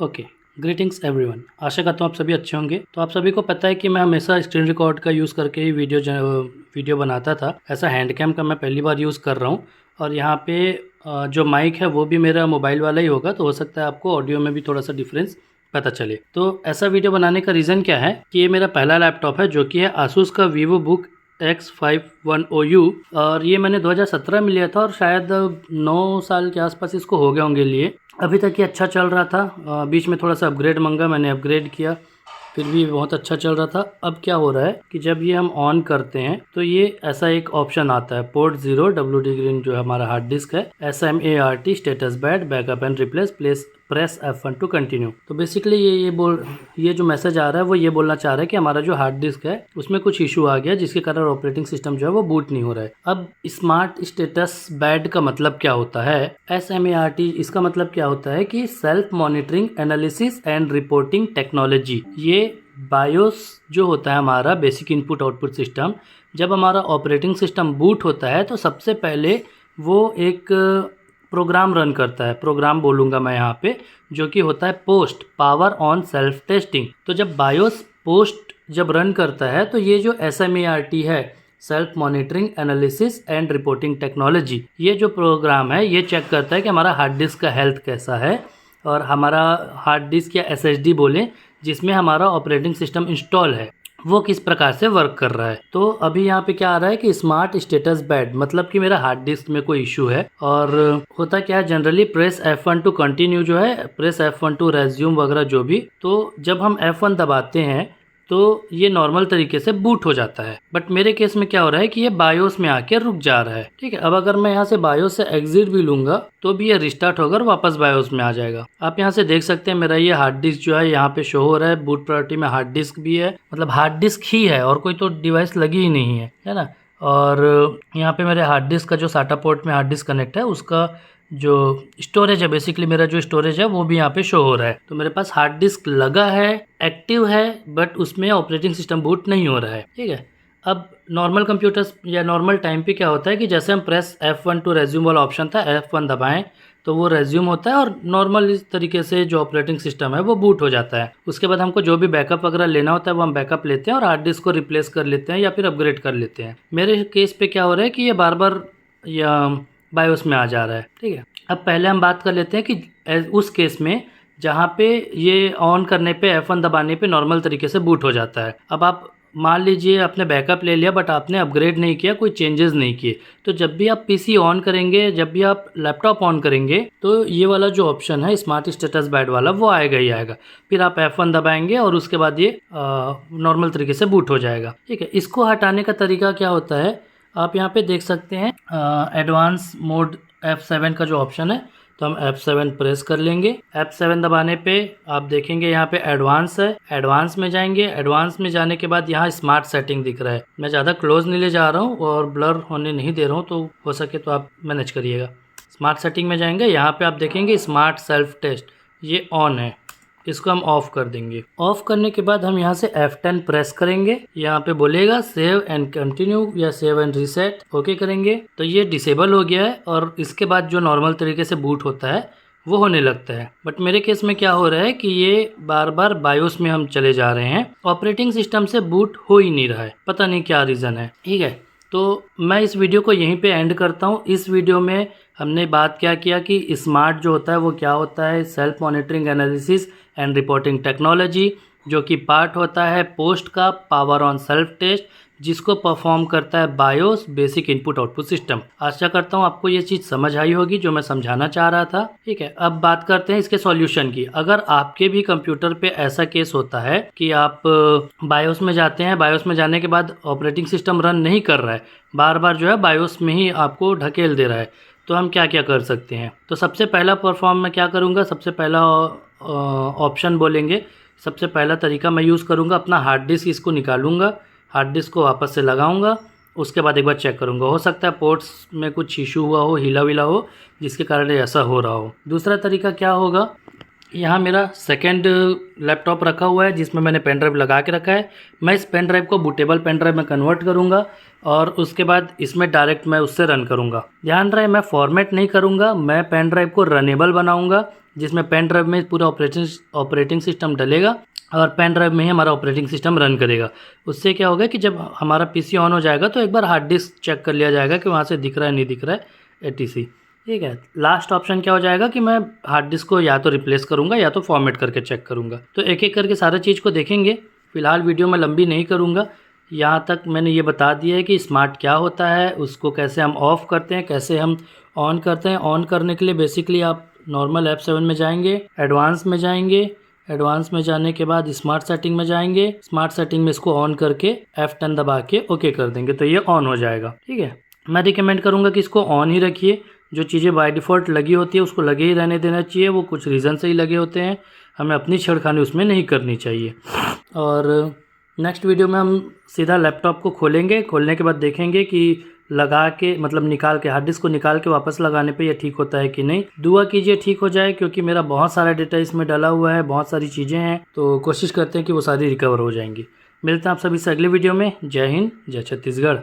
Okay, greetings everyone. आशा करता हूँ आप सभी अच्छे होंगे। तो आप सभी को पता है कि मैं हमेशा स्क्रीन रिकॉर्ड का यूज़ करके ही वीडियो बनाता था। ऐसा हैंड कैम का मैं पहली बार यूज़ कर रहा हूँ और यहाँ पे जो माइक है वो भी मेरा मोबाइल वाला ही होगा, तो हो सकता है आपको ऑडियो में भी थोड़ा सा डिफरेंस पता चले। तो ऐसा वीडियो बनाने का रीज़न क्या है कि ये मेरा पहला लैपटॉप है जो कि है आसूस का VivoBook X51OU और ये मैंने 2017 में लिया था और शायद 9 साल के आसपास इसको हो गए होंगे लिए। अभी तक ये अच्छा चल रहा था। बीच में थोड़ा सा अपग्रेड मांगा, मैंने अपग्रेड किया, फिर भी बहुत अच्छा चल रहा था। अब क्या हो रहा है कि जब ये हम ऑन करते हैं तो ये ऐसा एक ऑप्शन आता है, पोर्ट 0 WD ग्रीन जो हमारा हार्ड डिस्क है, SMART status bad backup and replace press F1 to continue. तो बेसिकली ये जो मैसेज आ रहा है वो ये बोलना चाह रहा है कि हमारा जो हार्ड डिस्क है उसमें कुछ इशू आ गया जिसके कारण ऑपरेटिंग सिस्टम जो है वो बूट नहीं हो रहा है। अब स्मार्ट स्टेटस बैड का मतलब क्या होता है? SMART इसका मतलब क्या होता है कि self monitoring analysis and reporting technology. ये बायोस जो होता है हमारा बेसिक इनपुट आउटपुट सिस्टम, जब हमारा ऑपरेटिंग सिस्टम बूट होता है तो सबसे पहले वो एक प्रोग्राम रन करता है, प्रोग्राम बोलूँगा मैं यहाँ पे, जो कि होता है post power on self testing. तो जब बायोस पोस्ट जब रन करता है तो ये जो SMART है, self monitoring analysis and reporting technology, ये जो प्रोग्राम है ये चेक करता है कि हमारा हार्ड डिस्क का हेल्थ कैसा है और हमारा हार्ड डिस्क या SSD बोलें जिसमें हमारा ऑपरेटिंग सिस्टम इंस्टॉल है वो किस प्रकार से वर्क कर रहा है। तो अभी यहाँ पे क्या आ रहा है कि स्मार्ट स्टेटस बैड मतलब कि मेरा हार्ड डिस्क में कोई इशू है। और होता क्या है, generally press F1 to continue जो है, प्रेस F1 टू रेज्यूम वगैरह जो भी, तो जब हम F1 दबाते हैं तो ये नॉर्मल तरीके से बूट हो जाता है। बट मेरे केस में क्या हो रहा है कि ये बायोस में आके रुक जा रहा है। ठीक है, अब अगर मैं यहाँ से बायोस से एग्जिट भी लूंगा तो भी ये रिस्टार्ट होकर वापस बायोस में आ जाएगा। आप यहाँ से देख सकते हैं मेरा ये हार्ड डिस्क जो है यहाँ पे शो हो रहा है, बूट प्रायोरिटी में हार्ड डिस्क भी है, मतलब हार्ड डिस्क ही है और कोई तो डिवाइस लगी ही नहीं है ना। और यहाँ पे मेरे हार्ड डिस्क का जो साटा पोर्ट में हार्ड डिस्क कनेक्ट है उसका जो स्टोरेज है, बेसिकली मेरा जो स्टोरेज है वो भी यहाँ पे शो हो रहा है। तो मेरे पास हार्ड डिस्क लगा है, एक्टिव है, बट उसमें ऑपरेटिंग सिस्टम बूट नहीं हो रहा है। ठीक है, अब नॉर्मल कंप्यूटर्स या नॉर्मल टाइम पे क्या होता है कि जैसे हम प्रेस F1 टू रेज्यूम वाला ऑप्शन था, F1 दबाएं तो वो रेज्यूम होता है और नॉर्मल इस तरीके से जो ऑपरेटिंग सिस्टम है वो बूट हो जाता है। उसके बाद हमको जो भी बैकअप वगैरह लेना होता है वो हम बैकअप लेते हैं और हार्ड डिस्क को रिप्लेस कर लेते हैं या फिर अपग्रेड कर लेते हैं। मेरे केस पे क्या हो रहा है कि ये बार बार या बायोस में आ जा रहा है। ठीक है, अब पहले हम बात कर लेते हैं कि उस केस में जहाँ पे ये ऑन करने पे F1 दबाने पे नॉर्मल तरीके से बूट हो जाता है। अब आप मान लीजिए आपने बैकअप ले लिया बट आपने अपग्रेड नहीं किया, कोई चेंजेस नहीं किए, तो जब भी आप PC ऑन करेंगे, जब भी आप लैपटॉप ऑन करेंगे तो ये वाला जो ऑप्शन है स्मार्ट स्टेटस बैड वाला वो आएगा ही आएगा। फिर आप F1 दबाएंगे और उसके बाद ये नॉर्मल तरीके से बूट हो जाएगा। ठीक है, इसको हटाने का तरीका क्या होता है, आप यहाँ पे देख सकते हैं एडवांस मोड F7 का जो ऑप्शन है, तो हम F7 प्रेस कर लेंगे। F7 दबाने पे आप देखेंगे यहाँ पे एडवांस है, एडवांस में जाएंगे। एडवांस में जाने के बाद यहाँ स्मार्ट सेटिंग दिख रहा है। मैं ज़्यादा क्लोज नहीं ले जा रहा हूँ और ब्लर होने नहीं दे रहा हूँ, तो हो सके तो आप मैनेज करिएगा। स्मार्ट सेटिंग में जाएंगे, यहाँ पे आप देखेंगे स्मार्ट सेल्फ टेस्ट ये ऑन है, इसको हम ऑफ कर देंगे। ऑफ करने के बाद हम यहाँ से F10 प्रेस करेंगे, यहाँ पे बोलेगा सेव एंड कंटिन्यू या सेव एंड रीसेट, ओके करेंगे तो ये डिसेबल हो गया है और इसके बाद जो नॉर्मल तरीके से बूट होता है वो होने लगता है। बट मेरे केस में क्या हो रहा है कि ये बार बार बायोस में हम चले जा रहे हैं, ऑपरेटिंग सिस्टम से बूट हो ही नहीं रहा है, पता नहीं क्या रीज़न है। ठीक है, तो मैं इस वीडियो को यहीं पे एंड करता हूँ। इस वीडियो में हमने बात क्या किया कि स्मार्ट जो होता है वो क्या होता है, self monitoring analysis and reporting technology, जो कि पार्ट होता है पोस्ट का पावर ऑन सेल्फ टेस्ट, जिसको परफॉर्म करता है BIOS basic input output system. आशा करता हूँ आपको ये चीज़ समझ आई होगी जो मैं समझाना चाह रहा था। ठीक है, अब बात करते हैं इसके सॉल्यूशन की। अगर आपके भी कंप्यूटर पे ऐसा केस होता है कि आप बायोस में जाते हैं, बायोस में जाने के बाद ऑपरेटिंग सिस्टम रन नहीं कर रहा है, बार बार जो है बायोस में ही आपको ढकेल दे रहा है, तो हम क्या क्या कर सकते हैं। तो सबसे पहला परफॉर्म मैं क्या करूँगा, सबसे पहला ऑप्शन बोलेंगे, सबसे पहला तरीका मैं यूज़ करूँगा अपना हार्ड डिस्क, इसको निकालूंगा, हार्ड डिस्क को वापस से लगाऊंगा, उसके बाद एक बार चेक करूंगा, हो सकता है पोर्ट्स में कुछ इशू हुआ हो, हिला विला हो, जिसके कारण ऐसा हो रहा हो। दूसरा तरीका क्या होगा यहाँ मेरा सेकंड लैपटॉप रखा हुआ है जिसमें मैंने पेन ड्राइव लगा के रखा है। मैं इस पेन ड्राइव को बूटेबल पेन ड्राइव में कन्वर्ट करूँगा और उसके बाद इसमें डायरेक्ट मैं उससे रन करूँगा। ध्यान रहे मैं फॉर्मेट नहीं करूँगा, मैं पेन ड्राइव को रनेबल बनाऊँगा जिसमें पेन ड्राइव में पूरा ऑपरेटिंग सिस्टम डलेगा और पेन ड्राइव में ही हमारा ऑपरेटिंग सिस्टम रन करेगा। उससे क्या होगा कि जब हमारा पीसी ऑन हो जाएगा तो एक बार हार्ड डिस्क चेक कर लिया जाएगा कि वहाँ से दिख रहा है नहीं दिख रहा है etc। ठीक है, लास्ट ऑप्शन क्या हो जाएगा कि मैं हार्ड डिस्क को या तो रिप्लेस करूँगा या तो फॉर्मेट करके चेक करूँगा। तो एक एक करके सारा चीज़ को देखेंगे। फ़िलहाल वीडियो में लंबी नहीं करूँगा, यहाँ तक मैंने ये बता दिया है कि स्मार्ट क्या होता है, उसको कैसे हम ऑफ़ करते हैं, कैसे हम ऑन करते हैं। ऑन करने के लिए बेसिकली आप नॉर्मल F7 में जाएंगे, एडवांस में जाएंगे, एडवांस में जाने के बाद स्मार्ट सेटिंग में जाएंगे, स्मार्ट सेटिंग में इसको ऑन करके F10 दबा के ओके कर देंगे तो ये ऑन हो जाएगा। ठीक है, मैं रिकमेंड करूँगा कि इसको ऑन ही रखिए। जो चीज़ें बाय डिफ़ॉल्ट लगी होती है उसको लगे ही रहने देना चाहिए, वो कुछ रीज़न से ही लगे होते हैं, हमें अपनी छेड़खानी उसमें नहीं करनी चाहिए। और नेक्स्ट वीडियो में हम सीधा लैपटॉप को खोलेंगे, खोलने के बाद देखेंगे कि लगा के मतलब निकाल के हार्ड डिस्क को निकाल के वापस लगाने पे ये ठीक होता है कि नहीं। दुआ कीजिए ठीक हो जाए क्योंकि मेरा बहुत सारा डेटा इसमें डला हुआ है, बहुत सारी चीज़ें हैं, तो कोशिश करते हैं कि वो सारी रिकवर हो जाएंगी। मिलते हैं आप सभी से अगले वीडियो में। जय हिंद, जय छत्तीसगढ़।